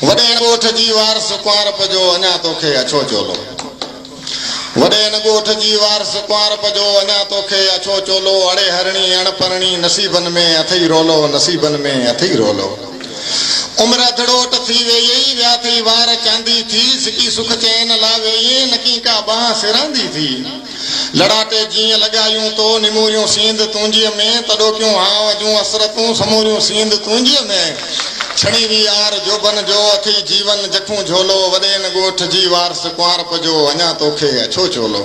वॾे ॻोठ जी वारस कुंवारप जो अञा तोखे अछो चोलो वॾे ॻोठ जी वारस कुंवारप जो अञा तोखे अछो चोलो अड़े हरणी अणपरणी नसीबन में अथई रोलो नसीबन में अथई रोलो उम्र धड़ोट थी वई विया थी वार चांदी थी सिकी सुख चैन लावे नकी का बाह सिरांदी थी लड़ाटे जीअं लॻायूं तो निमूरियूं सींद तुंहिंजीअ में तॾो क्यों हाव जूं असरतूं समूरियूं सींद तुंहिंजीअ में छणी वी यार जोबन जो अथई जीवन जखूं झोलो वॾे ॻोठ जी वारस कुंवारप जो अञा तोखे अछो चोलो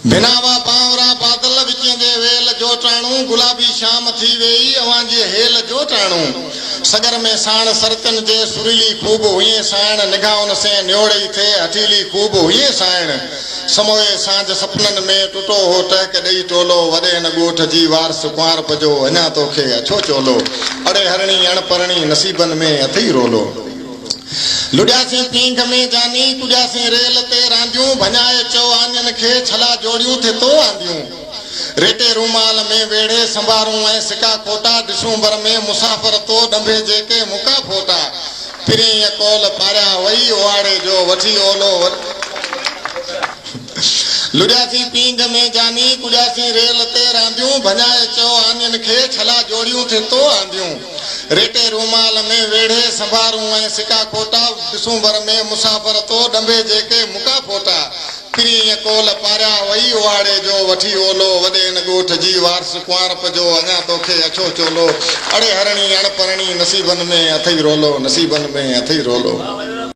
बिनावा बावरा बादल विचें जे वेल जो टाणू गुलाबी शाम थी वई अवां जे हेल जो टाणू सगर में साण सरचन जे सुरीली खूब हुई साण निगाहुन से न्योड़ई थे हठीली खूब हुई साण समोए सांझ सपनन में टुटो हो टहक ॾेई टोलो वॾे ॻोठ जी वारस कुंवारप जो अञा तोखे अछो चोलो अड़े हरणी अणपरणी नसीबन में अथई रोलो लुॾियासीं पींघ में जानी कुॾियासीं रेल ते रांदियूं भञाए चओ आञनि खे छला जोड़ियूं थे तो आंदियूं रेटे रूमाल में वेड़े संभारूं ऐं सिका खोटा ॾिसूं बर में मुसाफ़िर तो ॾंभे जेके मुका फोटा फिरी कोल पारिया वई ओहाड़े जो वठी ओलो लुॾियासीं पींघ में जानी कुॾियासीं रेल ते रांदियूं भञाए चओ आञनि खे छला जोड़ियूं थे तो आंदियूं रेटे रूमाल में वेड़े संभारूं ऐं सिका खोटा ॾिसूं बर में मुसाफ़िर तो ॾंभे जेके मुका फोटा फिरी कोल पारिया वई ओहाड़े जो वठी ओलो वॾे ॻोठ जी वारस कुंवारप जो अञा तोखे अछो चोलो अड़े हरणी अणपरणी नसीबन में अथई रोलो नसीबन में अथई रोलो